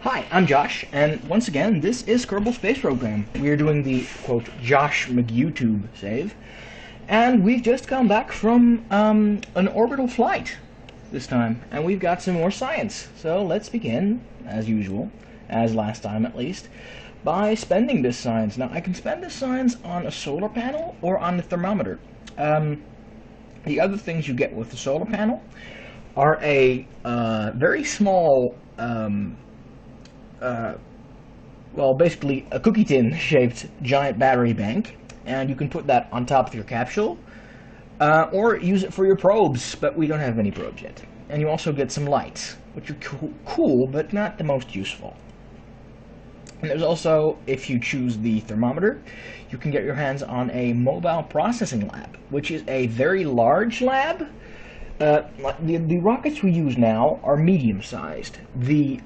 Hi, I'm Josh, and once again, this is Kerbal Space Program. We are doing the, quote, Josh McYouTube save, and we've just come back from an orbital flight this time, and we've got some more science. So let's begin, as usual, as last time at least, by spending this science. Now, I can spend this science on a solar panel or on a thermometer. The other things you get with the solar panel are a very small well, basically a cookie tin shaped giant battery bank, and you can put that on top of your capsule or use it for your probes, but we don't have any probes yet. And you also get some lights, which are cool but not the most useful. And there's also, if you choose the thermometer, you can get your hands on a mobile processing lab, which is a very large lab. The rockets we use now are medium-sized. The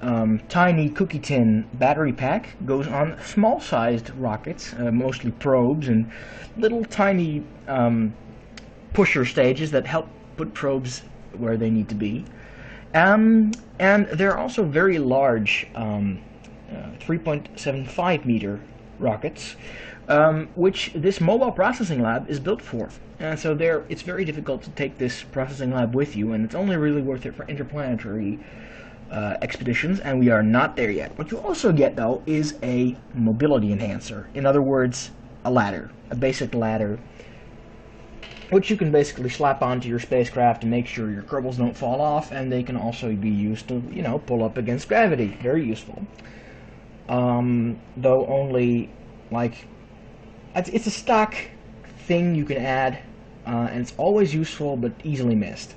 tiny cookie tin battery pack goes on small-sized rockets, mostly probes and little tiny pusher stages that help put probes where they need to be. And there are also very large 3.75 meter rockets, which this mobile processing lab is built for. And so it's very difficult to take this processing lab with you, and it's only really worth it for interplanetary expeditions, and we are not there yet. What you also get, though, is a mobility enhancer. In other words, a ladder, a basic ladder, which you can basically slap onto your spacecraft to make sure your Kerbals don't fall off, and they can also be used to, you know, pull up against gravity. Very useful. Though only, like, it's a stock thing you can add, and it's always useful but easily missed.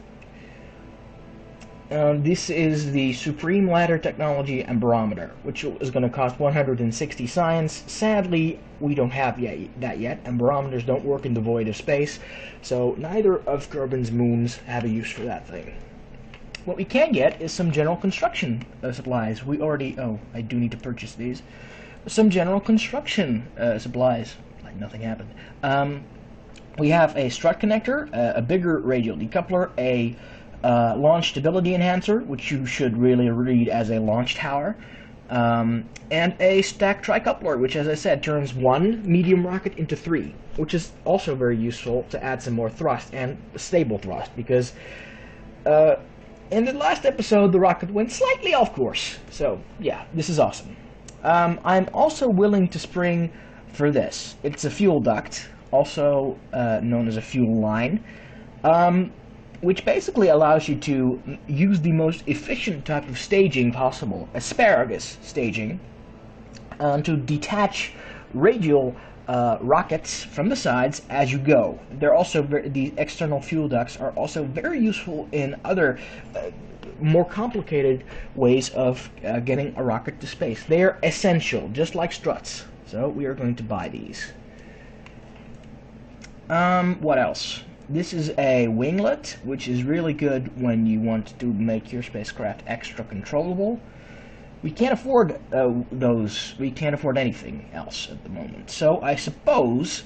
This is the Supreme Ladder Technology and Barometer, which is going to cost 160 science. Sadly, we don't have that yet, and barometers don't work in the void of space, so neither of Kerbin's moons have a use for that thing. What we can get is some general construction supplies. We already... oh, I do need to purchase these. Some general construction supplies. Like nothing happened. We have a strut connector, a bigger radial decoupler, a launch stability enhancer, which you should really read as a launch tower, and a stack tricoupler, which, as I said, turns one medium rocket into three, which is also very useful to add some more thrust, and stable thrust, because in the last episode the rocket went slightly off course. So yeah, this is awesome. I'm also willing to spring for this. It's a fuel duct, also known as a fuel line, which basically allows you to use the most efficient type of staging possible, asparagus staging, to detach radial rockets from the sides as you go. They're also the external fuel ducts are also very useful in other more complicated ways of getting a rocket to space. They are essential, just like struts. So we are going to buy these. What else? This is a winglet, which is really good when you want to make your spacecraft extra controllable. We can't afford those. We can't afford anything else at the moment. So I suppose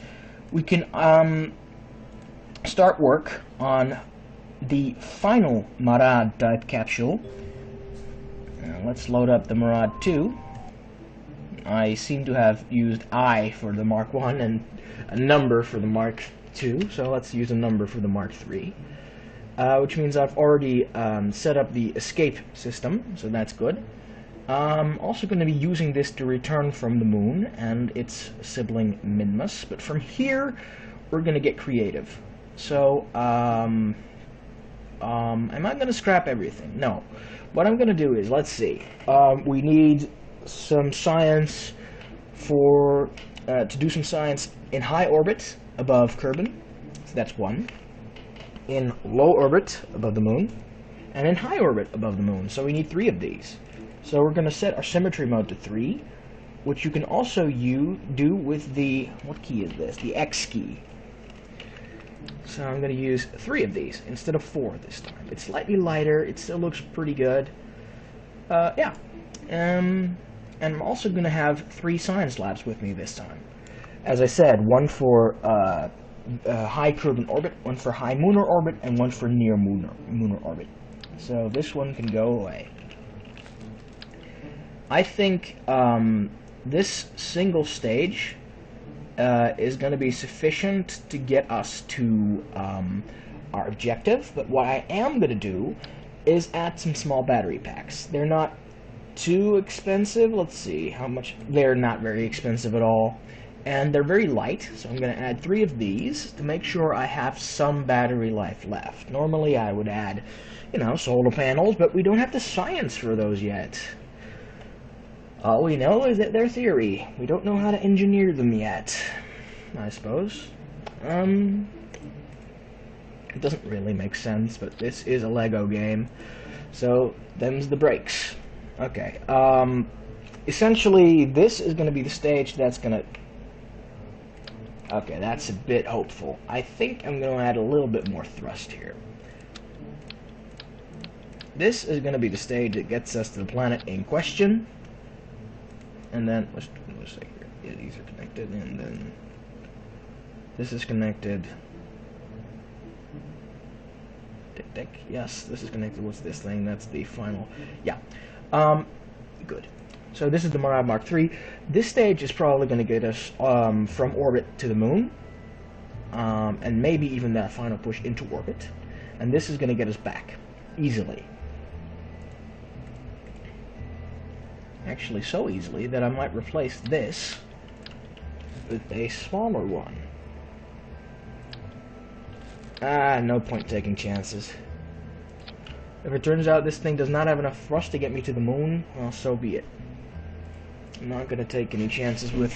we can start work on the final Marad type capsule. Let's load up the Marad 2. I seem to have used I for the Mark 1 and a number for the Mark 2, so let's use a number for the Mark 3. Which means I've already set up the escape system, so that's good. I'm also going to be using this to return from the moon and its sibling Minmus, but from here we're going to get creative. So, am I going to scrap everything? No. What I'm going to do is, let's see, we need some science for, to do some science in high orbit above Kerbin, so that's one, in low orbit above the moon, and in high orbit above the moon, so we need 3 of these. So we're going to set our symmetry mode to 3, which you can also do with the, what key is this? The X key. So I'm going to use 3 of these instead of 4 this time. It's slightly lighter, it still looks pretty good. Yeah. And I'm also going to have 3 science labs with me this time. As I said, one for high Kerbin orbit, one for high lunar orbit, and one for near lunar orbit. So this one can go away. I think this single stage is going to be sufficient to get us to our objective, but what I am going to do is add some small battery packs. They're not too expensive. Let's see how much. They're not very expensive at all, and they're very light, so I'm going to add 3 of these to make sure I have some battery life left. Normally I would add, you know, solar panels, but we don't have the science for those yet. All we know is that they're theory. We don't know how to engineer them yet, I suppose. It doesn't really make sense, but this is a Lego game, so them's the breaks. Okay, essentially this is going to be the stage that's going to... Okay, that's a bit hopeful. I think I'm going to add a little bit more thrust here. This is going to be the stage that gets us to the planet in question. And then, let's see here. Yeah, these are connected, and then this is connected. Tick. Yes, this is connected. What's this thing? That's the final. Yeah. Good. So this is the Mirage Mark III. This stage is probably going to get us from orbit to the moon, and maybe even that final push into orbit. And this is going to get us back easily. Actually, so easily that I might replace this with a smaller one. No point taking chances. If it turns out this thing does not have enough thrust to get me to the moon, well, so be it. I'm not going to take any chances with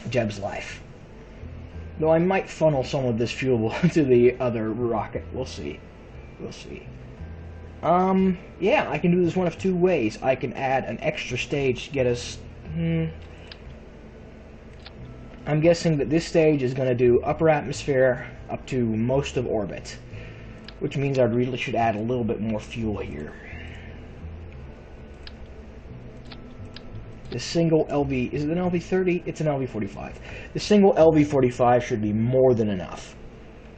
Jeb's life. Though I might funnel some of this fuel to the other rocket. We'll see. We'll see. Yeah, I can do this one of 2 ways. I can add an extra stage to get us... I'm guessing that this stage is going to do upper atmosphere up to most of orbit, which means I really should add a little bit more fuel here. The single LV, is it an LV-30? It's an LV-45. The single LV-45 should be more than enough.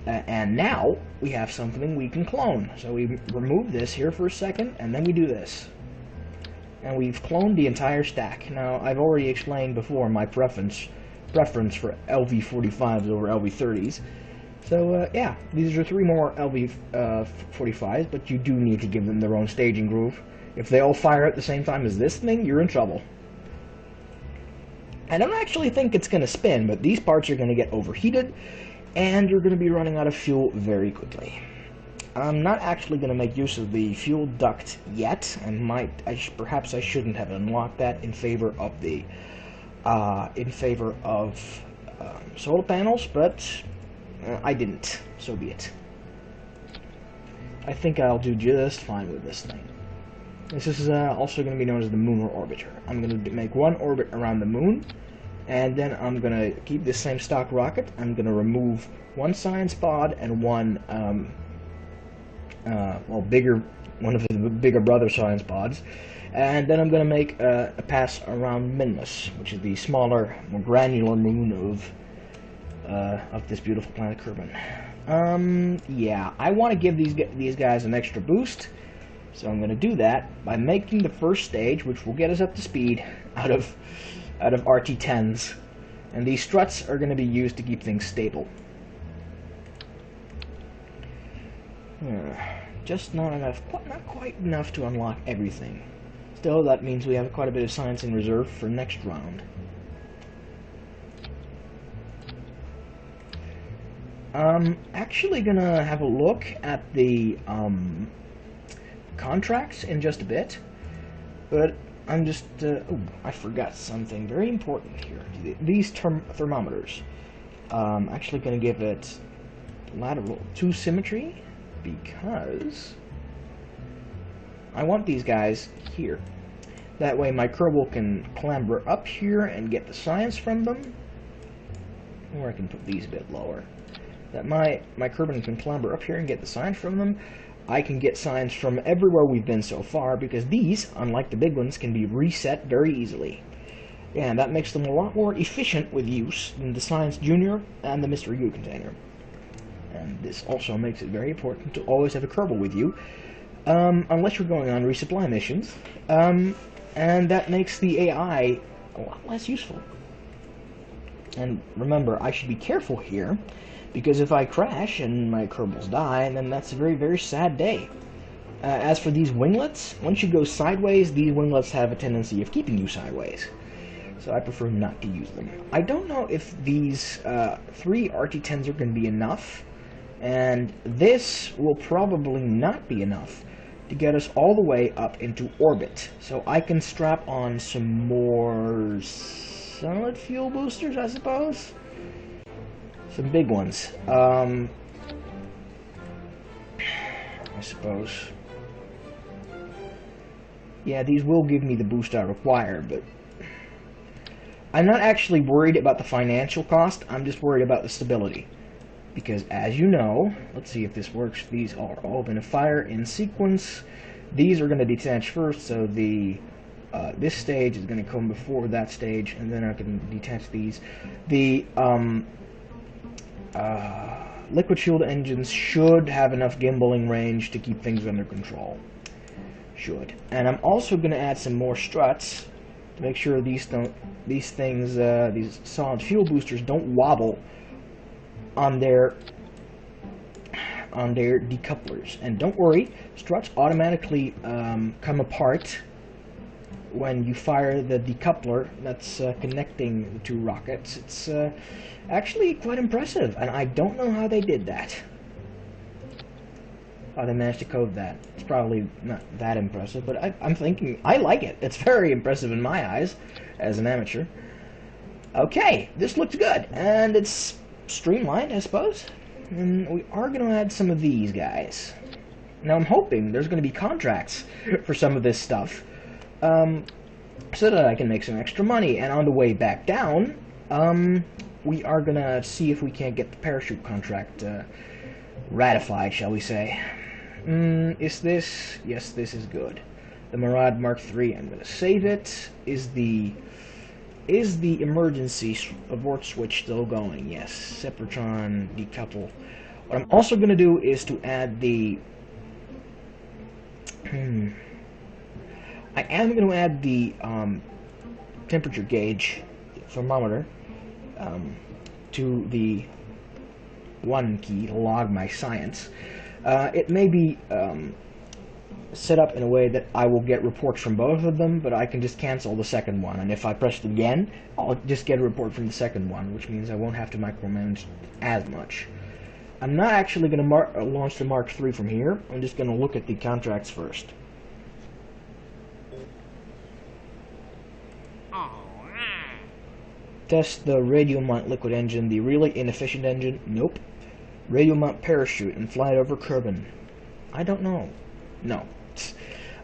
And now we have something we can clone. So we remove this here for a second, and then we do this. And we've cloned the entire stack. Now, I've already explained before my preference for LV-45s over LV-30s. So, yeah, these are 3 more LV-45s, but you do need to give them their own staging groove. If they all fire at the same time as this thing, you're in trouble. I don't actually think it's going to spin, but these parts are going to get overheated, and you're going to be running out of fuel very quickly. I'm not actually going to make use of the fuel duct yet, and perhaps I shouldn't have unlocked that in favor of the solar panels, but I didn't. So be it. I think I'll do just fine with this thing. This is also going to be known as the Lunar Orbiter. I'm going to make 1 orbit around the moon, and then I'm going to keep this same stock rocket. I'm going to remove 1 science pod and 1, one of the bigger brother science pods, and then I'm going to make a pass around Minmus, which is the smaller, more granular moon of this beautiful planet Kerbal. Yeah, I want to give these guys an extra boost. So I'm going to do that by making the first stage, which will get us up to speed, out of RT-10s. And these struts are going to be used to keep things stable. Just not enough, not quite enough to unlock everything. Still, that means we have quite a bit of science in reserve for next round. Actually gonna have a look at the contracts in just a bit, but I'm just oh, I forgot something very important here. These thermometers, actually going to give it lateral 2 symmetry, because I want these guys here. That way my Kerbal can clamber up here and get the science from them, or I can put these a bit lower. That my Kerbal can clamber up here and get the science from them. I can get signs from everywhere we've been so far, because these, unlike the big ones, can be reset very easily. And that makes them a lot more efficient with use than the Science Junior and the Mystery Goo container. And this also makes it very important to always have a Kerbal with you, unless you're going on resupply missions. And and that makes the AI a lot less useful. And remember, I should be careful here, because if I crash and my Kerbals die, then that's a very, very sad day. As for these winglets, once you go sideways, these winglets have a tendency of keeping you sideways. So I prefer not to use them. I don't know if these 3 RT-10s are going to be enough, and this will probably not be enough to get us all the way up into orbit. So I can strap on some more solid fuel boosters, I suppose? Some big ones. I suppose. Yeah, these will give me the boost I require, but I'm not actually worried about the financial cost, I'm just worried about the stability. Because as you know, let's see if this works, these are all going to fire in sequence. These are going to detach first, so the this stage is going to come before that stage, and then I can detach these. The liquid fueled engines should have enough gimbaling range to keep things under control. Should. And I'm also going to add some more struts to make sure these solid fuel boosters don't wobble on their decouplers. And don't worry, struts automatically come apart when you fire the decoupler that's connecting the 2 rockets. It's actually quite impressive, and I don't know how they did that. How they managed to code that. It's probably not that impressive, but I'm thinking, I like it. It's very impressive in my eyes, as an amateur. Okay, this looks good, and it's streamlined, I suppose. And we are going to add some of these guys. Now I'm hoping there's going to be contracts for some of this stuff, so that I can make some extra money. And on the way back down, we are going to see if we can't get the parachute contract ratified, shall we say. Is this? Yes, this is good. The Mirage Mark III, I'm going to save it. Is the emergency abort switch still going? Yes. Sepratron decouple. What I'm also going to do is to add the... I am going to add the temperature gauge, thermometer, to the 1 key to log my science. It may be set up in a way that I will get reports from both of them, but I can just cancel the second one, and if I press it again, I'll just get a report from the second one, which means I won't have to micromanage as much. I'm not actually going to launch the Mark III from here. I'm just going to look at the contracts first. Test the radial mount liquid engine, the really inefficient engine. Nope. Radial mount parachute and fly it over Kerbin. I don't know. No.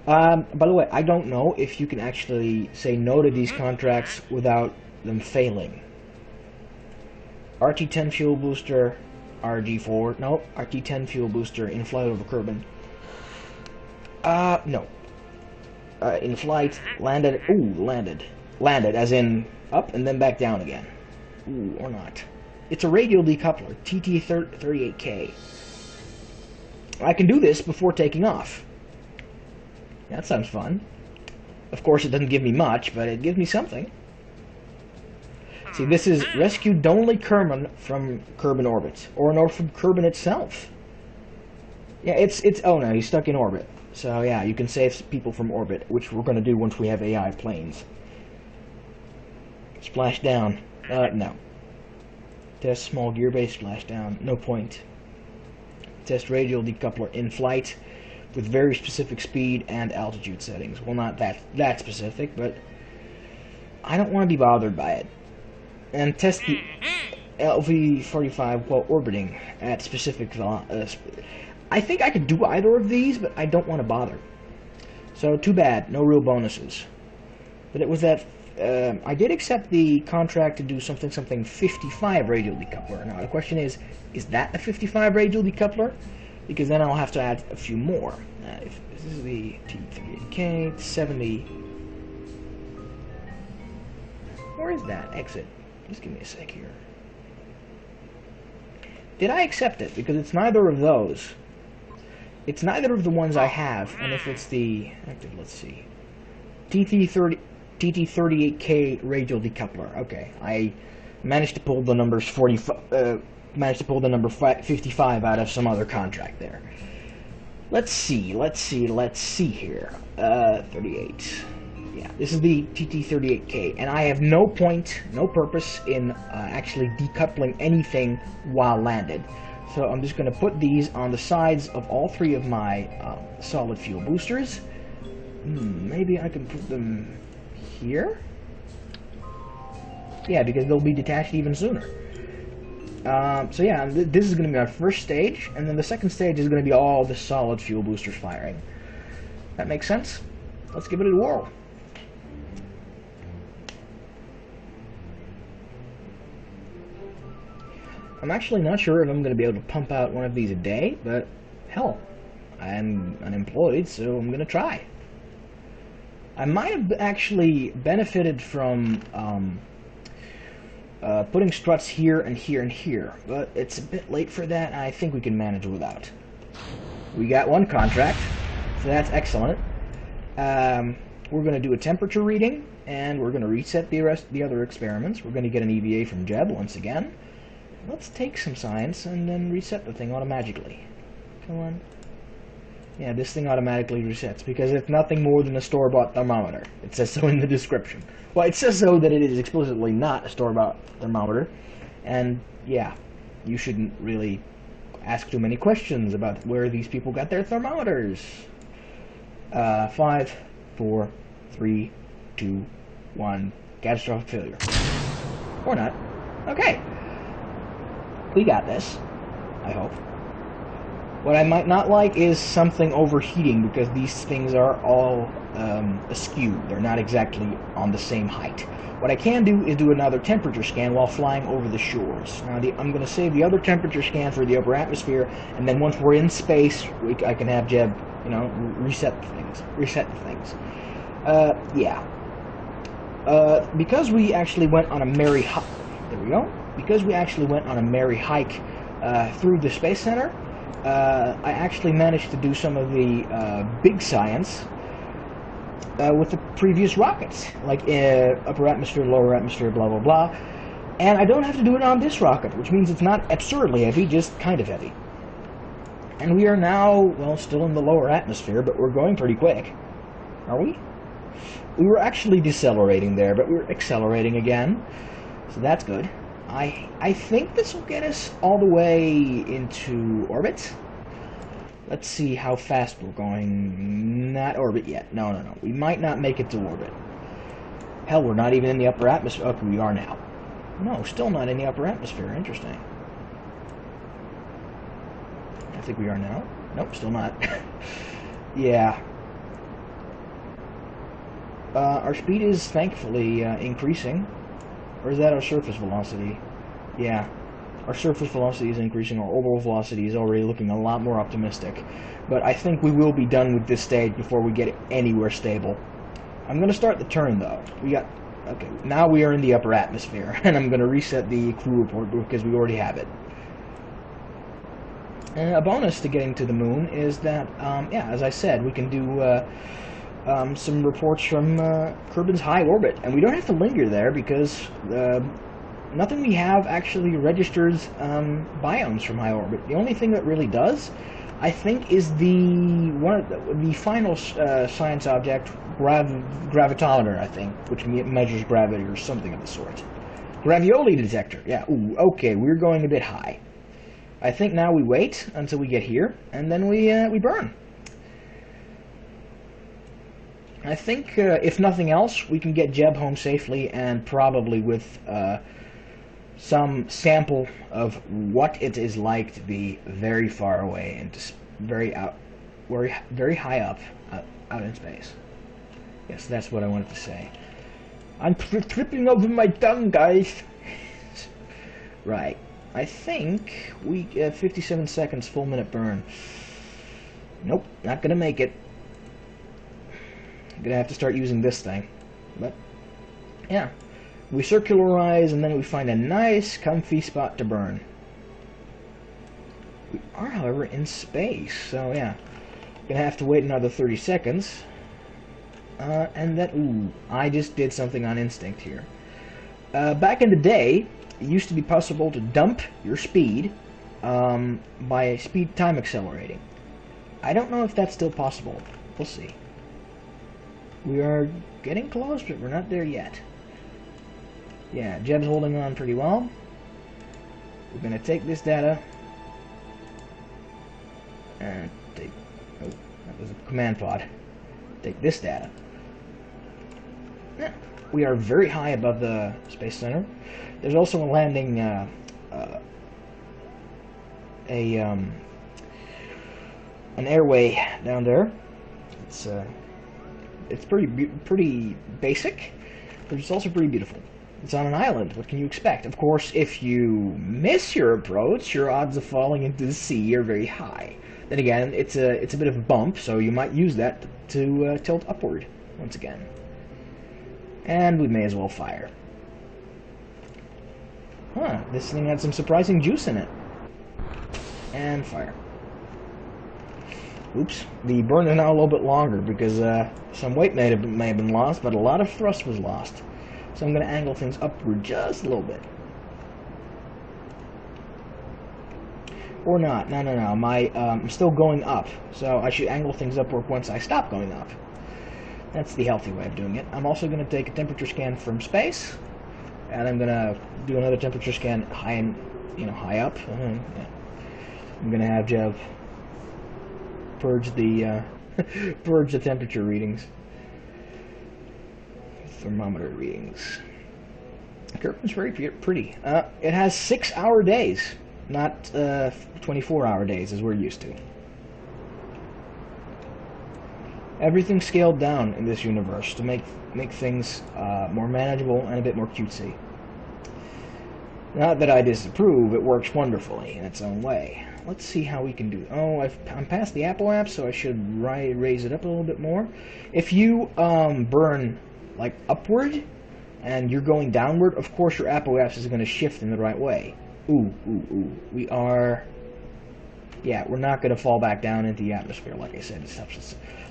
By the way, I don't know if you can actually say no to these contracts without them failing. RT-10 fuel booster, RG4. No, RT-10 fuel booster in flight over Kerbin. No. In flight, landed. Ooh, landed. Landed, as in up and then back down again. Ooh, or not. It's a radial decoupler, TT38K. I can do this before taking off. That sounds fun. Of course, it doesn't give me much, but it gives me something. See, this is rescued Donley Kerbin from Kerbin orbit, or from Kerbin itself. Yeah, it's. Oh no, he's stuck in orbit. So yeah, you can save people from orbit, which we're going to do once we have AI planes. Splash down. No. Test small gear-based splashdown. No point. Test radial decoupler in flight with very specific speed and altitude settings. Well, not that specific, but I don't want to be bothered by it. And test the LV-45 while orbiting at specific I think I could do either of these, but I don't want to bother. So, too bad. No real bonuses. But it was that... I did accept the contract to do something 55 radial decoupler. Now the question is that a 55 radial decoupler? Because then I'll have to add a few more. If this is the T38K 70. Where is that exit? Just give me a sec here. Did I accept it? Because it's neither of those. It's neither of the ones I have, and if it's the active, let's see. TT30 TT38K radial decoupler. Okay, I managed to pull the numbers 45. Managed to pull the number 55 out of some other contract there. Let's see here. 38. Yeah, this is the TT38K, and I have no point, no purpose in actually decoupling anything while landed. So I'm just going to put these on the sides of all three of my solid fuel boosters. Maybe I can put them here? Yeah, because they'll be detached even sooner. So yeah, this is going to be our first stage, and then the second stage is going to be all the solid fuel boosters firing. That makes sense? Let's give it a whirl. I'm actually not sure if I'm going to be able to pump out one of these a day, but hell, I'm unemployed, so I'm going to try. I might have actually benefited from putting struts here and here and here, but it's a bit late for that, and I think we can manage without. We got one contract, so that's excellent. We're going to do a temperature reading, and we're going to reset the other experiments. We're going to get an EVA from Jeb once again. Let's take some science and then reset the thing automatically. Come on. Yeah, this thing automatically resets because it's nothing more than a store-bought thermometer. It says so in the description. Well, it says so that it is explicitly not a store-bought thermometer. And yeah, you shouldn't really ask too many questions about where these people got their thermometers. 5, 4, 3, 2, 1. Catastrophic failure. Or not. Okay. We got this, I hope. What I might not like is something overheating, because these things are all askew. They're not exactly on the same height. What I can do is do another temperature scan while flying over the shores. Now, I'm going to save the other temperature scan for the upper atmosphere, and then once we're in space, I can have Jeb, reset the things. Yeah. Because we actually went on a merry hike. There we go. Because we actually went on a merry hike through the Space Center, I actually managed to do some of the big science with the previous rockets, like upper atmosphere, lower atmosphere, blah, blah, blah. And I don't have to do it on this rocket, which means it's not absurdly heavy, just kind of heavy. And we are now, well, still in the lower atmosphere, but we're going pretty quick. Are we? We were actually decelerating there, but we're accelerating again, so that's good. I think this will get us all the way into orbit. Let's see how fast we're going. Not orbit yet. No. We might not make it to orbit. Hell, we're not even in the upper atmosphere. Okay, we are now. No, still not in the upper atmosphere. Interesting. I think we are now. Nope, still not. Yeah. Our speed is thankfully increasing. Or is that our surface velocity? Yeah. Our surface velocity is increasing. Our orbital velocity is already looking a lot more optimistic. But I think we will be done with this stage before we get anywhere stable. I'm going to start the turn, though. Okay, now we are in the upper atmosphere. And I'm going to reset the crew report because we already have it. And a bonus to getting to the moon is that, yeah, as I said, we can do some reports from Kerbin's high orbit, and we don't have to linger there because nothing we have actually registers biomes from high orbit. The only thing that really does, I think, is the final science object, gravitometer, I think, which measures gravity or something of the sort. Gravioli detector. Yeah. Ooh. Okay, we're going a bit high. I think now we wait until we get here, and then we burn. I think, if nothing else, we can get Jeb home safely, and probably with some sample of what it is like to be very far away and just very high up out in space. Yes, that's what I wanted to say. I'm tripping over my tongue, guys. Right. I think we get 57 seconds, full minute burn. Nope, not gonna make it. I'm gonna have to start using this thing. But yeah, we circularize and then we find a nice comfy spot to burn. We are, however, in space, so yeah, gonna have to wait another 30 seconds. And that, ooh, I just did something on instinct here. Back in the day, it used to be possible to dump your speed by speed time accelerating. I don't know if that's still possible. We'll see. We are getting close, but we're not there yet. Yeah, Jeb's holding on pretty well. We're going to take this data and take... Oh, that was a command pod. Take this data. Yeah, we are very high above the Space Center. There's also a landing... an airway down there. It's pretty basic, but it's also pretty beautiful. It's on an island. What can you expect? Of course, if you miss your approach, your odds of falling into the sea are very high. Then again, it's a bit of a bump, so you might use that to tilt upward once again. And we may as well fire. Huh, this thing had some surprising juice in it. And fire. Oops, the burn is now a little bit longer because some weight may have been lost, but a lot of thrust was lost. So I'm going to angle things upward just a little bit. Or not. No. I'm still going up, so I should angle things upward once I stop going up. That's the healthy way of doing it. I'm also going to take a temperature scan from space, and I'm going to do another temperature scan high up. I'm going to have Jev purge the purge the temperature readings, thermometer readings. Kerbal's very pretty. It has 6-hour days, not 24-hour days as we're used to. Everything's scaled down in this universe to make things more manageable and a bit more cutesy. Not that I disapprove, it works wonderfully in its own way. Let's see how we can do it. Oh, I'm past the Apple app, so I should raise it up a little bit more. If you burn like upward and you're going downward, of course your Apple apps is going to shift in the right way. Ooh. We are... Yeah, we're not going to fall back down into the atmosphere, like I said.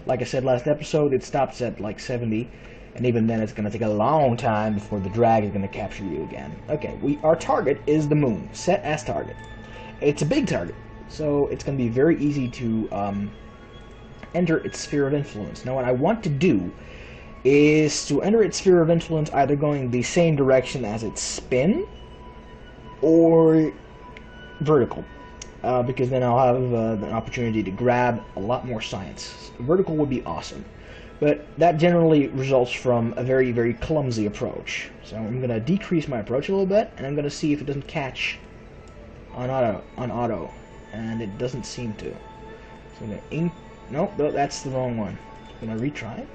Like I said last episode, it stops at like 70, and even then it's going to take a long time before the drag is going to capture you again. Okay, our target is the moon, set as target. It's a big target, so it's going to be very easy to enter its sphere of influence. Now what I want to do is to enter its sphere of influence either going the same direction as its spin, or vertical. Because then I'll have an opportunity to grab a lot more science. Vertical would be awesome, but that generally results from a very, very clumsy approach. So I'm going to decrease my approach a little bit, and I'm going to see if it doesn't catch on auto, and it doesn't seem to. So I'm going to nope, that's the wrong one. I'm going to retry it.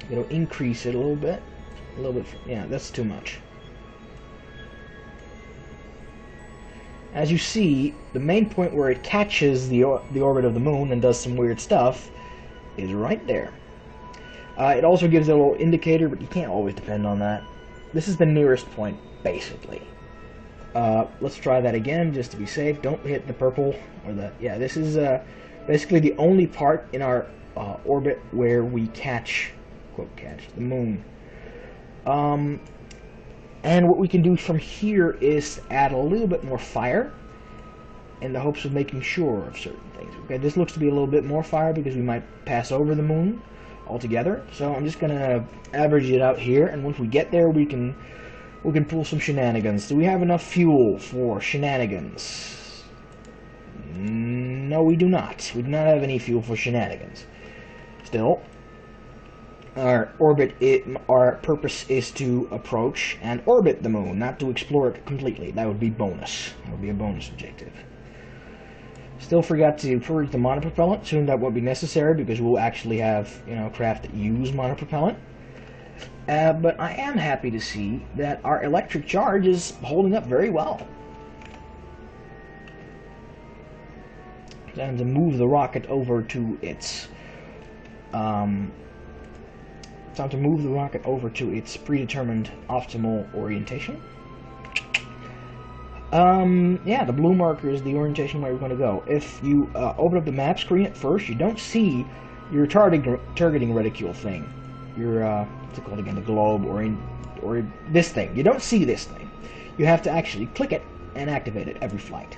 It'll increase it a little bit. Yeah, that's too much. As you see, the main point where it catches the orbit of the moon and does some weird stuff is right there. It also gives a little indicator, but you can't always depend on that. This is the nearest point, basically. Let's try that again, just to be safe. Don't hit the purple, or the... Yeah, this is basically the only part in our orbit where we catch, quote, catch the moon. And what we can do from here is add a little bit more fire in the hopes of making sure of certain things. Okay, this looks to be a little bit more fire because we might pass over the moon altogether. So I'm just going to average it out here, and once we get there, we can pull some shenanigans. Do we have enough fuel for shenanigans? No, we do not. We do not have any fuel for shenanigans. Still, our purpose is to approach and orbit the moon, not to explore it completely. That would be bonus. That would be a bonus objective. Still forgot to purge the monopropellant. Soon that won't be necessary because we'll actually have, craft that use monopropellant. But I am happy to see that our electric charge is holding up very well. Time to move the rocket over to its predetermined optimal orientation. Yeah, the blue marker is the orientation where you're going to go. If you open up the map screen at first, you don't see your targeting reticule thing. Your what's it called again? The globe, or this thing. You don't see this thing. You have to actually click it and activate it every flight.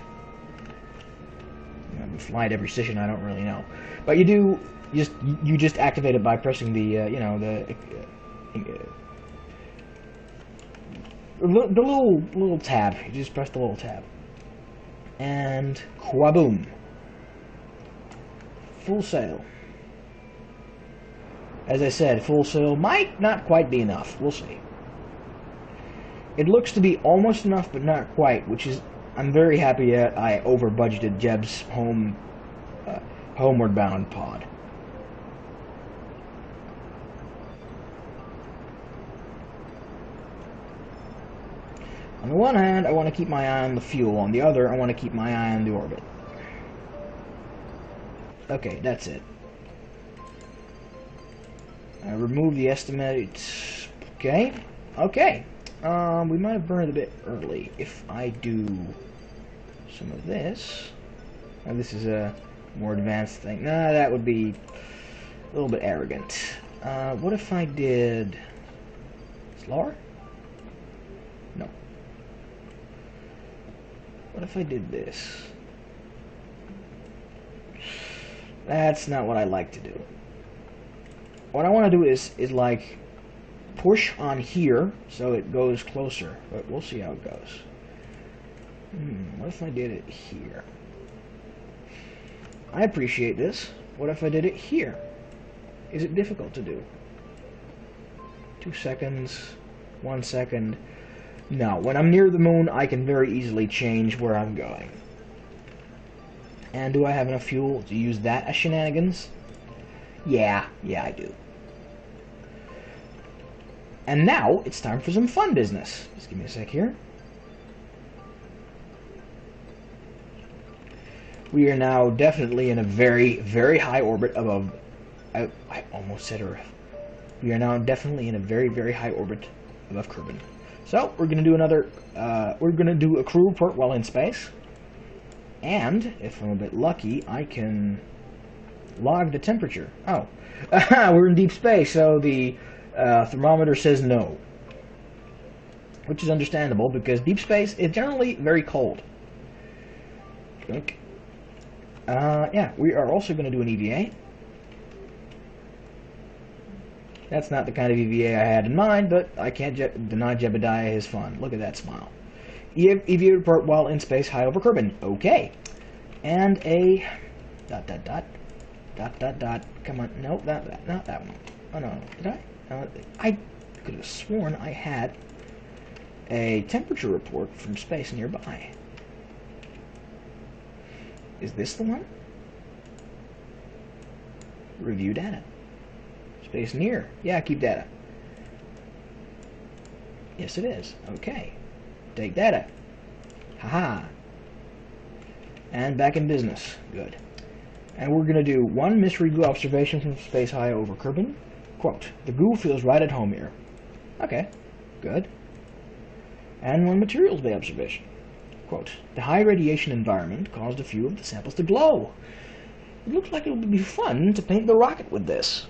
Every flight, every session, I don't really know, but you do. You just activate it by pressing the the little tab. You just press the little tab, and kwaboom! Full sail. As I said, full sail might not quite be enough. We'll see. It looks to be almost enough, but not quite, which is, I'm very happy that I over-budgeted Jeb's homeward bound pod. On the one hand, I want to keep my eye on the fuel. On the other, I want to keep my eye on the orbit. Okay, that's it. Remove the estimate. Okay. Okay. We might have burned a bit early. If I do some of this. Oh, this is a more advanced thing. Nah, that would be a little bit arrogant. What if I did slower? No. What if I did this? That's not what I like to do. What I want to do is like push on here so it goes closer, but we'll see how it goes. What if I did it here? I appreciate this. What if I did it here? Is it difficult to do? 2 seconds, 1 second. No, when I'm near the moon, I can very easily change where I'm going. And do I have enough fuel to use that as shenanigans? Yeah, I do. And now, it's time for some fun business. Just give me a sec here. We are now definitely in a very, very high orbit above... I almost said Earth. We are now definitely in a very, very high orbit above Kerbin. So, we're going to do another... we're going to do a crew report while in space. And, if I'm a bit lucky, I can log the temperature. Oh. We're in deep space, so the thermometer says no. Which is understandable, because deep space is generally very cold. Yeah, we are also going to do an EVA. That's not the kind of EVA I had in mind, but I can't deny Jebediah his fun. Look at that smile. EVA report while in space high over Kerbin. Okay. And a... ... Come on. No, not that one. Oh, no. Did I? I could have sworn I had a temperature report from space nearby. Is this the one? Review data. Space near. Yeah, keep data. Yes, it is. Okay. Take data. Haha. And back in business. Good. And we're going to do one mystery goo observation from space high over Kerbin. Quote, the goo feels right at home here. Okay. Good. And one materials bay observation. Quote, the high radiation environment caused a few of the samples to glow. It looks like it would be fun to paint the rocket with this.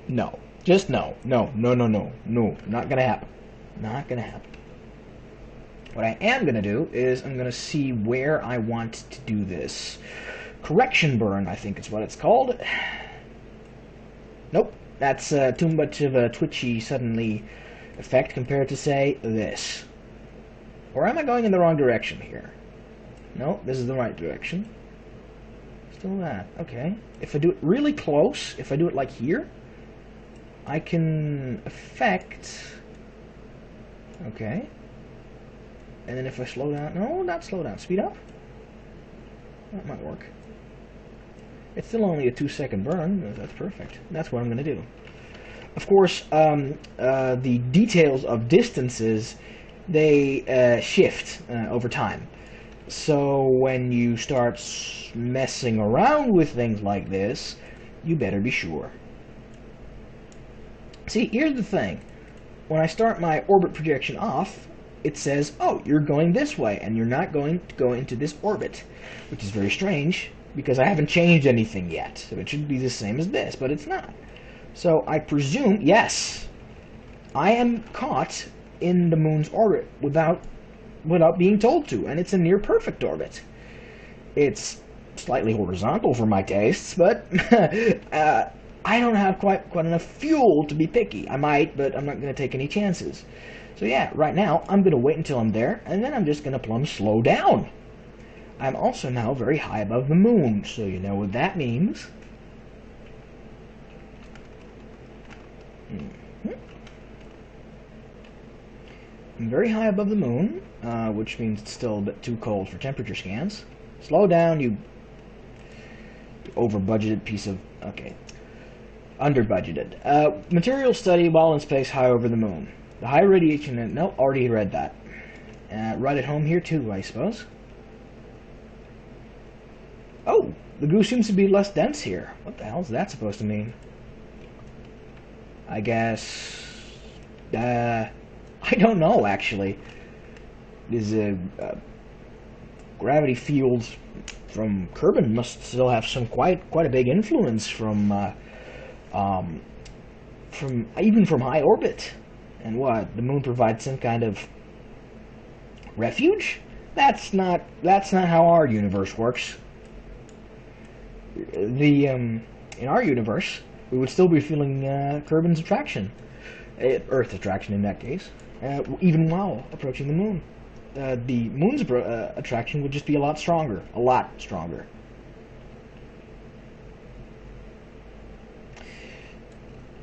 No. Just no. No. Not gonna happen. Not gonna happen. What I am gonna do is I'm gonna see where I want to do this. Correction burn, I think is what it's called. Nope. That's too much of a twitchy, suddenly effect compared to, say, this. Or am I going in the wrong direction here? No, this is the right direction. Still that. Okay. If I do it really close, if I do it like here, I can affect... Okay. And then if I slow down... No, not slow down. Speed up? That might work. It's still only a 2-second burn. That's perfect. That's what I'm going to do. Of course, the details of distances, they shift over time. So when you start messing around with things like this, you better be sure. See, here's the thing. When I start my orbit projection off, it says, oh, you're going this way, and you're not going to go into this orbit, which is very strange, because I haven't changed anything yet. So it should be the same as this, but it's not. So I presume, yes, I am caught in the moon's orbit without being told to, and it's a near perfect orbit. It's slightly horizontal for my tastes, but I don't have quite enough fuel to be picky. I might, but I'm not going to take any chances. So yeah, right now I'm going to wait until I'm there, and then I'm just going to plumb slow down. I'm also now very high above the moon, so you know what that means. I'm very high above the moon, which means it's still a bit too cold for temperature scans. Slow down, you over-budgeted piece of... okay. Under-budgeted. Material study while in space high over the moon. The high radiation... no, already read that. Right at home here too, I suppose. Oh, the goo seems to be less dense here. What the hell is that supposed to mean? I guess... I don't know, actually. Is a gravity field from Kerbal must still have some quite a big influence from even from high orbit. And what, the moon provides some kind of refuge? That's not how our universe works. In our universe, we would still be feeling Kerbal's attraction, Earth's attraction in that case, even while approaching the moon. The moon's attraction would just be a lot stronger.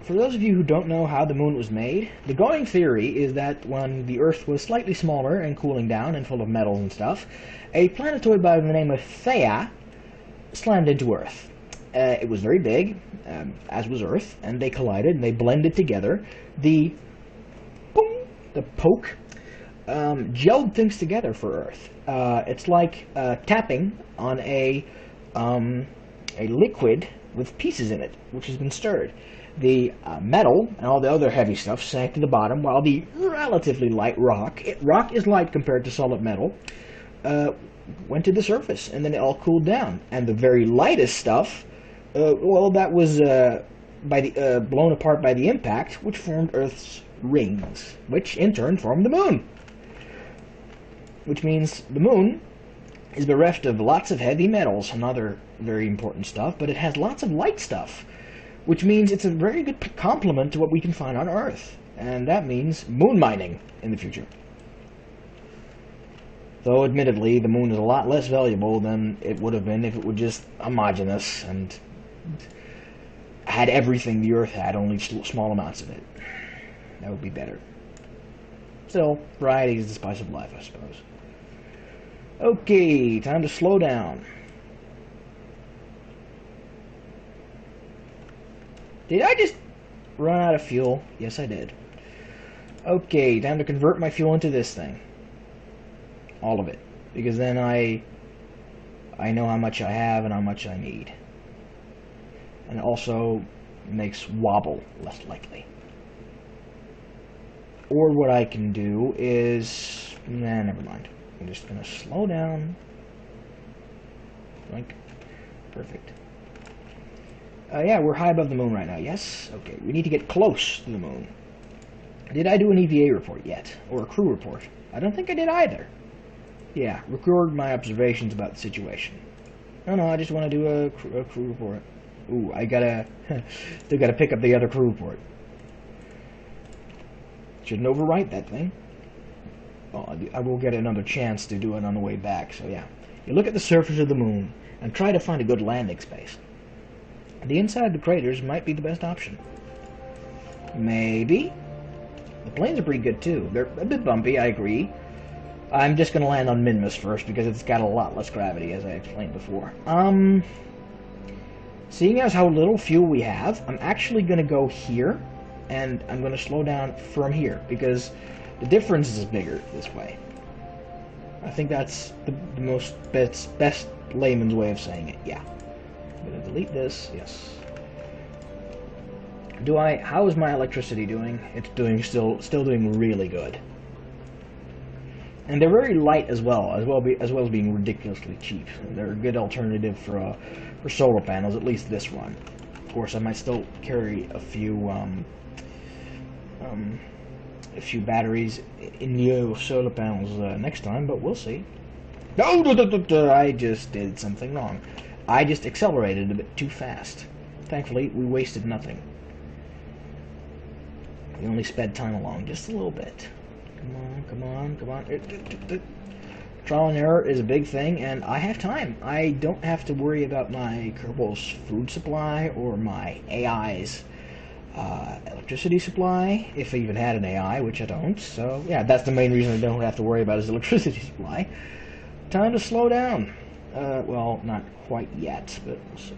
For those of you who don't know how the moon was made, the going theory is that when the Earth was slightly smaller and cooling down and full of metals and stuff, a planetoid by the name of Theia slammed into Earth. It was very big, as was Earth, and they collided and they blended together. The poke gelled things together for Earth. It's like tapping on a liquid with pieces in it, which has been stirred. The metal and all the other heavy stuff sank to the bottom, while the relatively light rock is light compared to solid metal, went to the surface, and then it all cooled down. And the very lightest stuff, well, that was blown apart by the impact, which formed Earth's rings, which in turn formed the moon. Which means the moon is bereft of lots of heavy metals and other very important stuff, but it has lots of light stuff, which means it's a very good complement to what we can find on Earth. And that means moon mining in the future. Though, admittedly, the moon is a lot less valuable than it would have been if it were just homogeneous and had everything the Earth had, only small amounts of it. That would be better. Still, variety is the spice of life, I suppose. Okay, time to slow down. Did I just run out of fuel? Yes, I did. Okay, time to convert my fuel into this thing. All of it. Because then I know how much I have and how much I need. And it also makes wobble less likely. Or what I can do is... nah, never mind. I'm just going to slow down. Like, perfect. Yeah, we're high above the moon right now, yes? Okay, we need to get close to the moon. Did I do an EVA report yet? Or a crew report? I don't think I did either. Yeah, record my observations about the situation. No, I just want to do a crew report. Ooh, I gotta... still gotta pick up the other crew report. Shouldn't overwrite that thing. Oh, I will get another chance to do it on the way back, so yeah. You look at the surface of the moon, and try to find a good landing space. The inside of the craters might be the best option. Maybe. The plains are pretty good too. They're a bit bumpy, I agree. I'm just going to land on Minmus first because it's got a lot less gravity, as I explained before. Seeing as how little fuel we have, I'm actually going to go here, and I'm going to slow down from here because the difference is bigger this way. I think that's the best layman's way of saying it. Yeah. I'm going to delete this. Yes. How is my electricity doing? It's still doing really good. And they're very light as well, as well as being ridiculously cheap. They're a good alternative for solar panels, at least this one. Of course, I might still carry a few batteries in lieu of solar panels next time, but we'll see. No, I just did something wrong. I just accelerated a bit too fast. Thankfully, we wasted nothing. We only sped time along just a little bit. Come on, come on, come on. Trial and error is a big thing, and I have time. I don't have to worry about my Kerbal's food supply or my AI's electricity supply, if I even had an AI, which I don't. So, yeah, that's the main reason I don't have to worry about his electricity supply. Time to slow down. Well, not quite yet, but we'll see.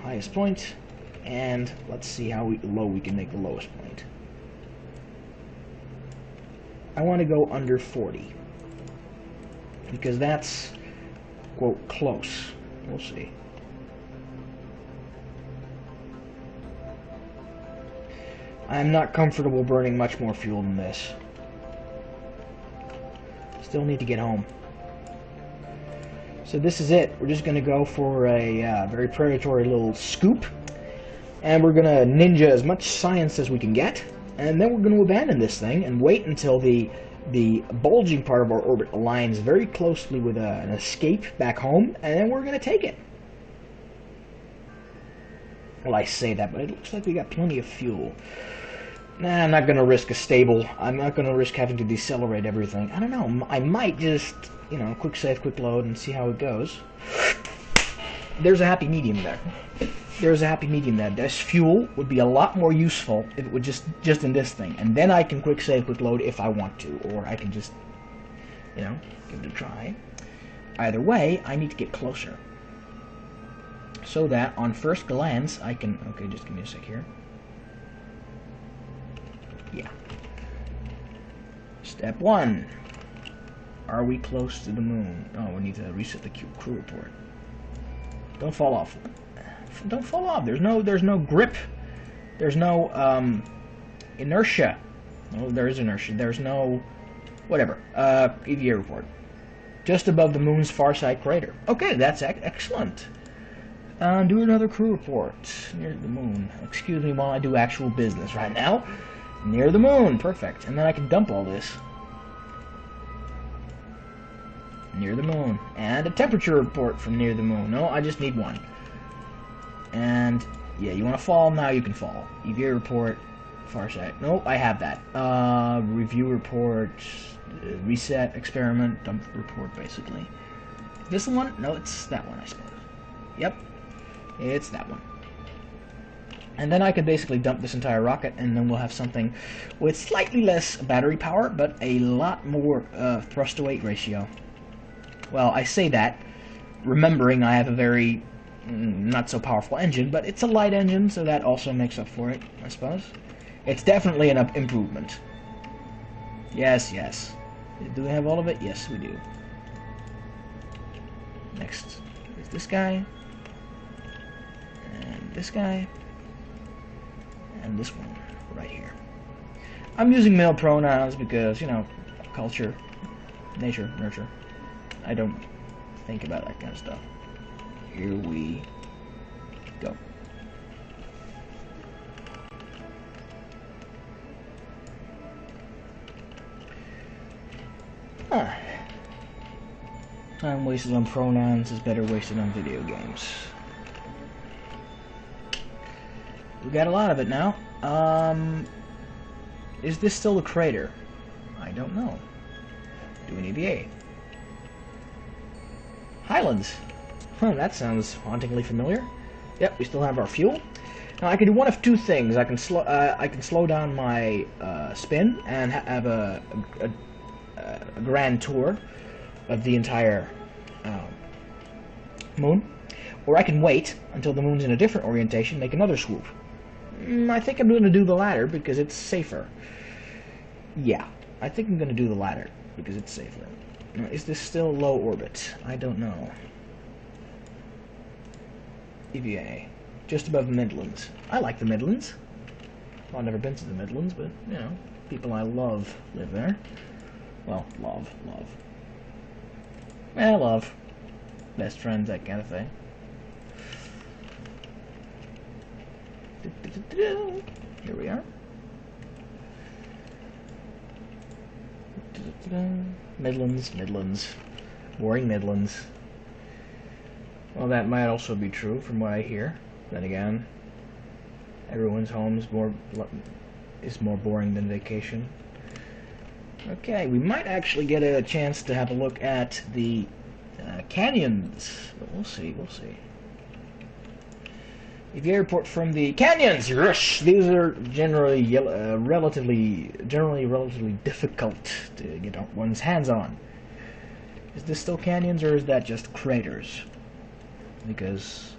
Highest point, and let's see how low we can make the lowest point. I want to go under 40, because that's, quote, close. We'll see. I'm not comfortable burning much more fuel than this. Still need to get home. So this is it. We're just going to go for a very predatory little scoop, and we're going to ninja as much science as we can get, and then we're going to abandon this thing and wait until the bulging part of our orbit aligns very closely with an escape back home, and then we're going to take it. Well, I say that, but it looks like we got plenty of fuel. Nah, I'm not going to risk a stable. I'm not going to risk having to decelerate everything. I don't know. I might just, you know, quick save, quick load, and see how it goes. There's a happy medium there. There's a happy medium there. This fuel would be a lot more useful if it would just in this thing. And then I can quick save, quick load if I want to. Or I can just, you know, give it a try. Either way, I need to get closer. So that on first glance, I can... Okay, just give me a sec here. Yeah. Step 1. Are we close to the moon? Oh, we need to reset the crew report. Don't fall off. Don't fall off. There's no grip. There's no inertia. Oh, there is inertia. There's no whatever. EVA report. Just above the moon's far side crater. Okay, that's excellent. Do another crew report near the moon. Excuse me while I do actual business right now. Near the moon. Perfect. And then I can dump all this. Near the moon. And a temperature report from near the moon. No, I just need one. And, yeah, you want to fall? Now you can fall. EVA report. Far side. Nope, I have that. Review report. Reset. Experiment. Dump report, basically. This one? No, it's that one, I suppose. Yep. It's that one. And then I can basically dump this entire rocket, and then we'll have something with slightly less battery power, but a lot more thrust-to-weight ratio. Well, I say that, remembering I have a very not-so-powerful engine, but it's a light engine, so that also makes up for it, I suppose. It's definitely an improvement. Yes, yes. Do we have all of it? Yes, we do. Next is this guy. And this guy. And this one right here. I'm using male pronouns because, you know, culture, nature, nurture. I don't think about that kind of stuff. Here we go. Time wasted on pronouns is better wasted on video games. We got a lot of it now. Is this still the crater? I don't know. Do an EVA. Highlands. Huh, that sounds hauntingly familiar. Yep, we still have our fuel. Now I can do one of two things. I can slow down my spin and have a grand tour of the entire moon, or I can wait until the moon's in a different orientation, make another swoop. I think I'm going to do the latter because it's safer. Yeah, I think I'm going to do the latter because it's safer. Now, is this still low orbit? I don't know. EVA. Just above the Midlands. I like the Midlands. Well, I've never been to the Midlands, but, you know, people I love live there. Well, love. Well, love. Best friends, that kind of thing. Here we are. Midlands. Boring Midlands. Well, that might also be true from what I hear. Then again, everyone's home is more boring than vacation. Okay, we might actually get a chance to have a look at the canyons. But we'll see. If you report from the canyons, rush. These are generally relatively difficult to get one's hands on. Is this still canyons, or is that just craters? Because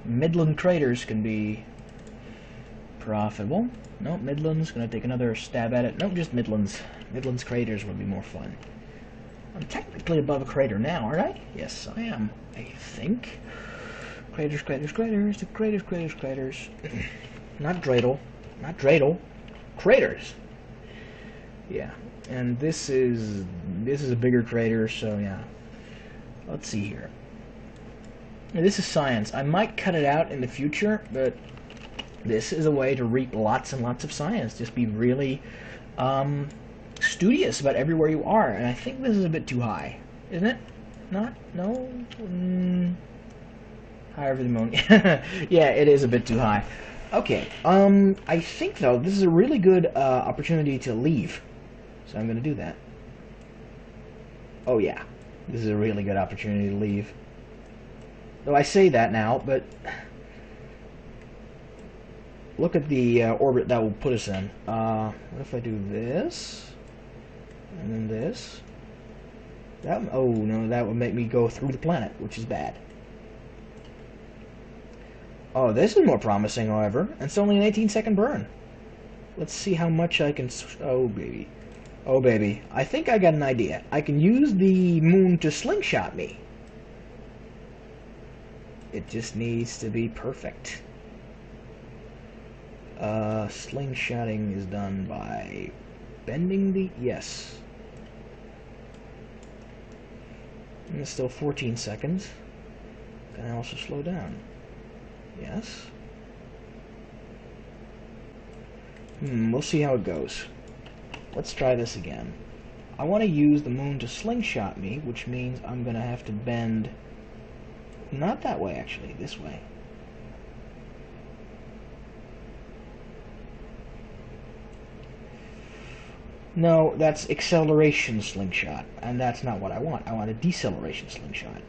Midland craters can be profitable. No, Midland's gonna take another stab at it. No, just Midlands. Midland's craters would be more fun. I'm technically above a crater now, aren't I? Yes, I am. I think. Craters. Not dreidel. Craters. Yeah, and this is a bigger crater, so yeah. Let's see here. Now, this is science. I might cut it out in the future, but this is a way to reap lots and lots of science. Just be really studious about everywhere you are, and I think this is a bit too high, isn't it? Not? No? Higher over the moon. Yeah, it is a bit too high. Okay, I think, though, this is a really good opportunity to leave. So I'm going to do that. Oh, yeah. This is a really good opportunity to leave. Though I say that now, but look at the orbit that will put us in. What if I do this? And then this? Oh, no, that would make me go through the planet, which is bad. Oh, this is more promising, however. And it's only an 18-second burn. Let's see how much I can... Oh, baby. Oh, baby. I think I got an idea. I can use the moon to slingshot me. It just needs to be perfect. Slingshotting is done by bending the... Yes. And it's still 14 seconds. Can I also slow down? Yes. We'll see how it goes. Let's try this again. I want to use the moon to slingshot me, which means I'm going to have to bend... Not that way, actually. This way. No, that's acceleration slingshot, and that's not what I want. I want a deceleration slingshot.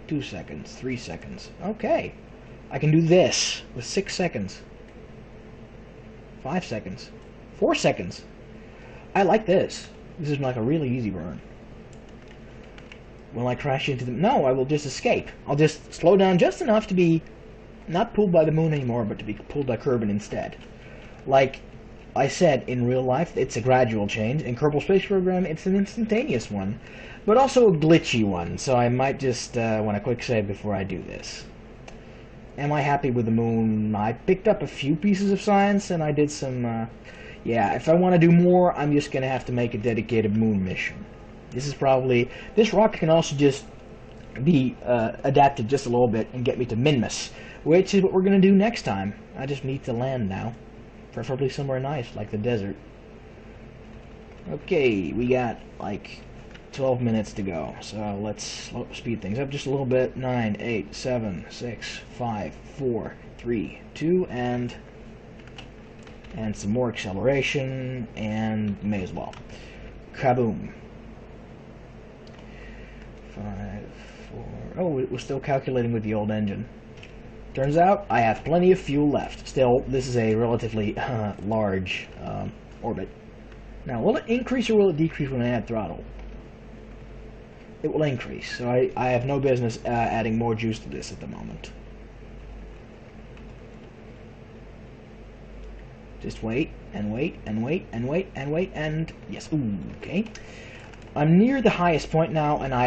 2 seconds, 3 seconds. Okay. I can do this with 6 seconds. 5 seconds. 4 seconds. I like this. This is like a really easy burn. Will I crash into the... No, I will just escape. I'll just slow down just enough to be not pulled by the moon anymore, but to be pulled by Kerbal instead. Like I said, in real life, it's a gradual change. In Kerbal Space Program, it's an instantaneous one, but also a glitchy one, so I might just want a quick save before I do this. Am I happy with the moon? I picked up a few pieces of science, and I did some... yeah, if I want to do more, I'm just going to have to make a dedicated moon mission. This is probably... This rocket can also just be adapted just a little bit and get me to Minmus, which is what we're going to do next time. I just need to land now. Preferably somewhere nice, like the desert. Okay, we got, like, 12 minutes to go, so let's speed things up just a little bit. 9, 8, 7, 6, 5, 4, 3, 2, and some more acceleration, and may as well. Kaboom. 5, 4... Oh, it was still calculating with the old engine. Turns out I have plenty of fuel left. Still, this is a relatively large orbit. Now, will it increase or will it decrease when I add throttle? It will increase, so I have no business adding more juice to this at the moment. Just wait, and wait, and wait, and wait, and wait, and... Yes, ooh, okay. I'm near the highest point now, and I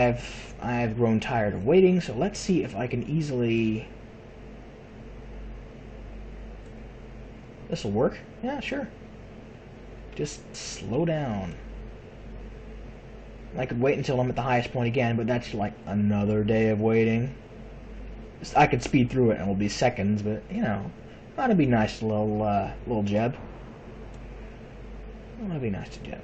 have grown tired of waiting, so let's see if I can easily... This'll work. Yeah, sure. Just slow down. I could wait until I'm at the highest point again, but that's like another day of waiting. I could speed through it and it'll be seconds, but you know, that'd be nice, little jeb. That'd be nice to jeb.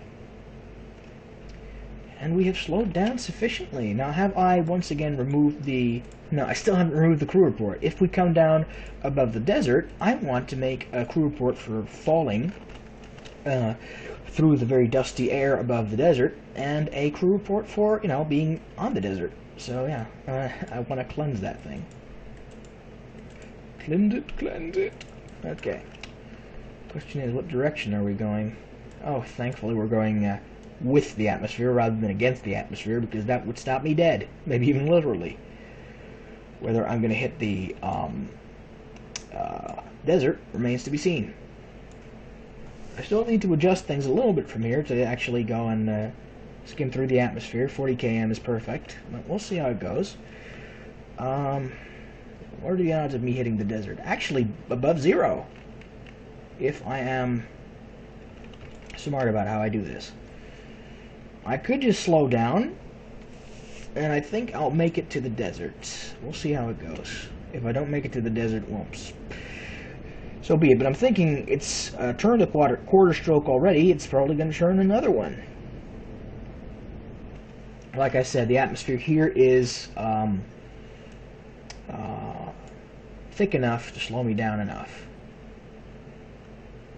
And we have slowed down sufficiently. Now, have I once again removed the... No, I still haven't removed the crew report. If we come down above the desert, I want to make a crew report for falling through the very dusty air above the desert, and a crew report for, you know, being on the desert. So, yeah, I want to cleanse that thing. Cleanse it, cleanse it. Okay. Question is, what direction are we going? Oh, thankfully we're going with the atmosphere rather than against the atmosphere, because that would stop me dead, maybe even literally. Whether I'm going to hit the desert remains to be seen. I still need to adjust things a little bit from here to actually go and skim through the atmosphere. 40 km is perfect, but we'll see how it goes. What are the odds of me hitting the desert? Actually, above 0, if I am smart about how I do this. I could just slow down, and I think I'll make it to the desert. We'll see how it goes. If I don't make it to the desert, whoops. So be it, but I'm thinking it's turned a quarter stroke already. It's probably going to turn another one. Like I said, the atmosphere here is thick enough to slow me down enough.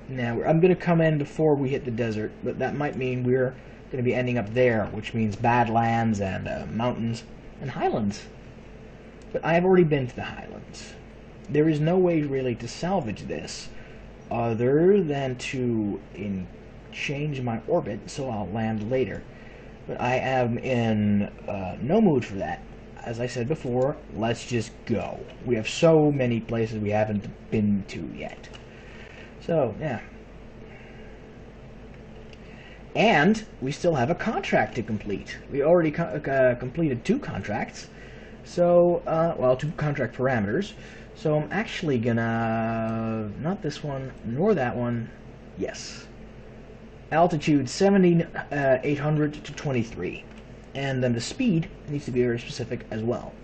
Now, I'm going to come in before we hit the desert, but that might mean we're going to be ending up there, which means badlands and mountains and highlands. But I have already been to the highlands. There is no way really to salvage this other than to change my orbit so I'll land later. But I am in no mood for that. As I said before, let's just go. We have so many places we haven't been to yet. So, yeah. And we still have a contract to complete. We already completed 2 contracts. So, well, 2 contract parameters. So I'm actually gonna, not this one, nor that one, yes. Altitude 7,800 to 23. And then the speed needs to be very specific as well.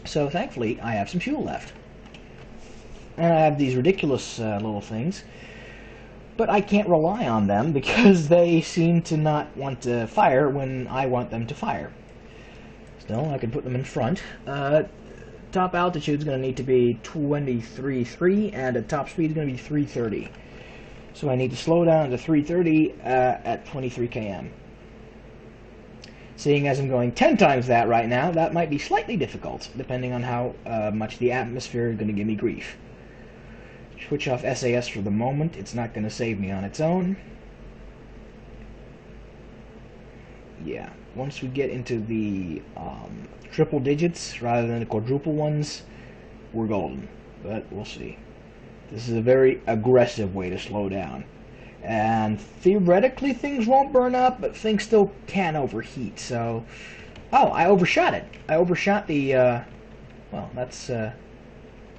So thankfully, I have some fuel left. And I have these ridiculous little things. But I can't rely on them because they seem to not want to fire when I want them to fire. Still, I can put them in front. Top altitude is going to need to be 23.3, and the top speed is going to be 330. So I need to slow down to 330 at 23 km. Seeing as I'm going 10 times that right now, that might be slightly difficult, depending on how much the atmosphere is going to give me grief. Switch off SAS for the moment. It's not going to save me on its own. Yeah, once we get into the triple digits rather than the quadruple ones, we're golden. But we'll see. This is a very aggressive way to slow down. And theoretically things won't burn up, but things still can overheat. So, oh, I overshot it. I overshot the, well, that's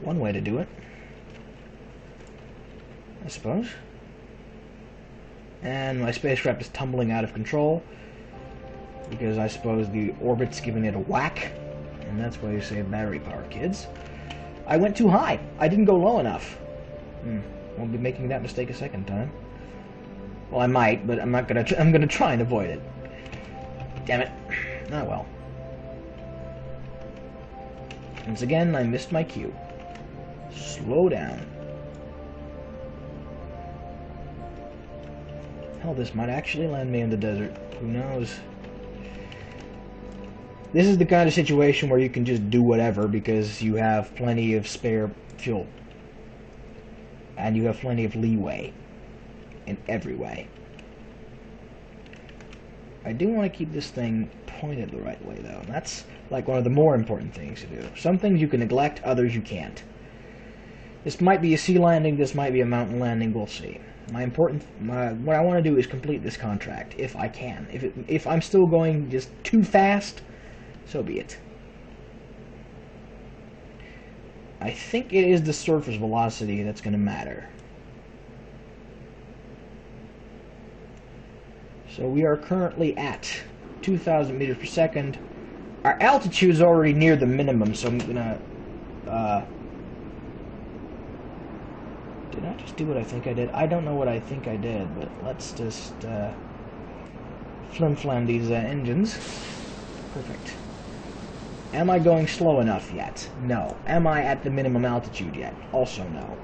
one way to do it, I suppose. And my spacecraft is tumbling out of control because I suppose the orbit's giving it a whack, and that's why you save battery power, kids. I went too high. I didn't go low enough. Won't be making that mistake a second time. Well, I might, but I'm not gonna. I'm gonna try and avoid it. Damn it. Ah, well. Once again, I missed my cue. Slow down. Hell, this might actually land me in the desert. Who knows? This is the kind of situation where you can just do whatever because you have plenty of spare fuel. And you have plenty of leeway in every way. I do want to keep this thing pointed the right way, though. That's like one of the more important things to do. Some things you can neglect, others you can't. This might be a sea landing, this might be a mountain landing, we'll see. What I want to do is complete this contract, if I can. If I'm still going just too fast, so be it. I think it is the surface velocity that's going to matter. So we are currently at 2,000 meters per second. Our altitude is already near the minimum, so I'm gonna... did I just do what I think I did? I don't know what I think I did, but let's just flim-flam these engines. Perfect. Am I going slow enough yet? No. Am I at the minimum altitude yet? Also no.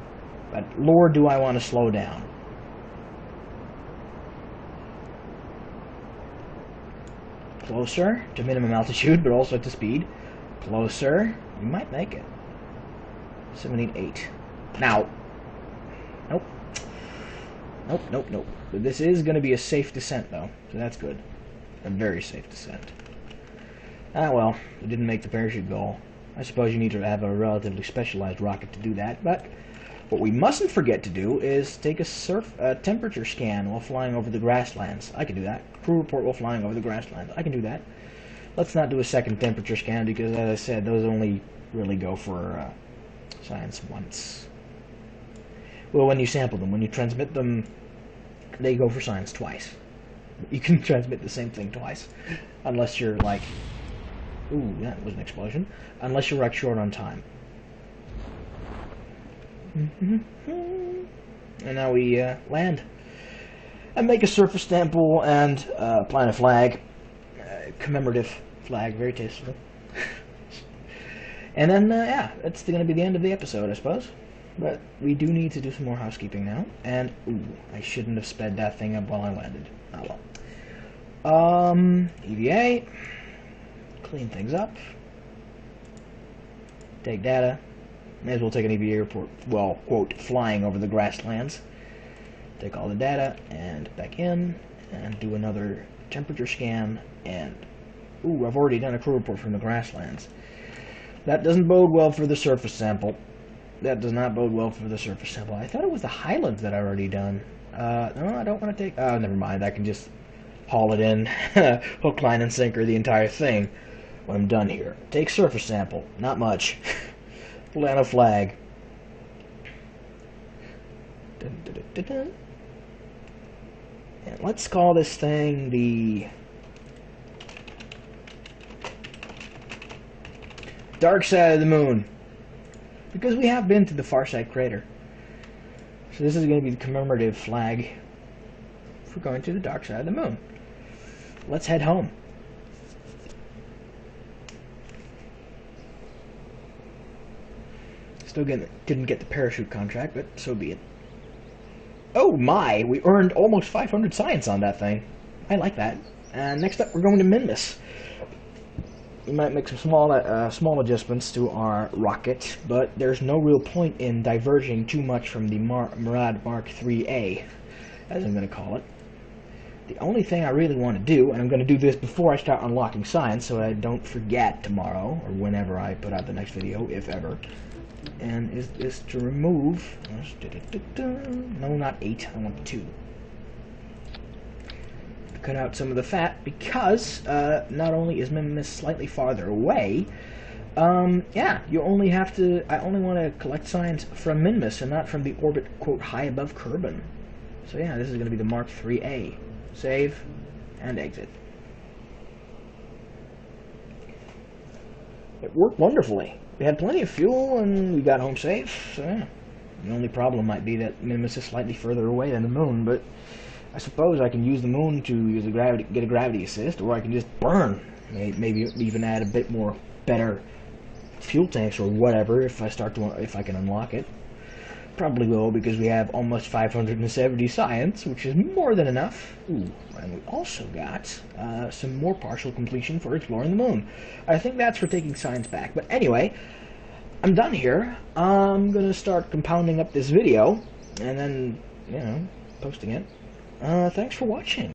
But Lord, do I want to slow down. Closer to minimum altitude, but also to speed. Closer. We might make it. 78. Now. Nope. Nope, nope, nope. But this is going to be a safe descent, though. So that's good. A very safe descent. Ah, well. We didn't make the parachute goal. I suppose you need to have a relatively specialized rocket to do that, but what we mustn't forget to do is take a temperature scan while flying over the grasslands. I can do that. Crew report while flying over the grasslands. I can do that. Let's not do a second temperature scan because, as I said, those only really go for science once. Well, when you sample them, when you transmit them, they go for science twice. You can transmit the same thing twice, unless you're like, ooh, that was an explosion. Unless you're like short on time. And now we land and make a surface sample and plant a flag, commemorative flag, very tasteful. And then yeah, that's going to be the end of the episode, I suppose. But we do need to do some more housekeeping now. And ooh, I shouldn't have sped that thing up while I landed. Oh well. EVA, clean things up, take data. May as well take an EVA report, well, quote, flying over the grasslands. Take all the data, and back in, and do another temperature scan, and, ooh, I've already done a crew report from the grasslands. That doesn't bode well for the surface sample. That does not bode well for the surface sample. I thought it was the highlands that I've already done. No, I don't want to take, oh, never mind, I can just haul it in, hook, line, and sinker the entire thing when I'm done here. Take surface sample, not much. Plant a flag. Dun, dun, dun, dun, dun. And let's call this thing the Dark Side of the Moon, because we have been to the far side crater. So this is going to be the commemorative flag for going to the dark side of the moon. Let's head home. Still didn't get the parachute contract, but so be it. Oh my, we earned almost 500 science on that thing. I like that. And next up, we're going to Minmus. We might make some small adjustments to our rocket, but there's no real point in diverging too much from the Murad Mark 3A, as I'm going to call it. The only thing I really want to do, and I'm going to do this before I start unlocking science so I don't forget tomorrow, or whenever I put out the next video, if ever, and is to remove, no, not 8, I want 2. Cut out some of the fat, because not only is Minmus slightly farther away, yeah, I only want to collect science from Minmus and not from the orbit, quote, high above Kerbal. So yeah, this is going to be the Mark 3A. Save and exit. It worked wonderfully. We had plenty of fuel and we got home safe, so yeah. The only problem might be that Minmus is slightly further away than the moon, but I suppose I can use the moon to get a gravity assist, or I can just burn. Maybe even add a bit more better fuel tanks or whatever if I can unlock it. Probably will, because we have almost 570 science, which is more than enough. Ooh, and we also got some more partial completion for exploring the moon. I think that's for taking science back. But anyway, I'm done here. I'm gonna start compounding up this video and then, posting it. Thanks for watching.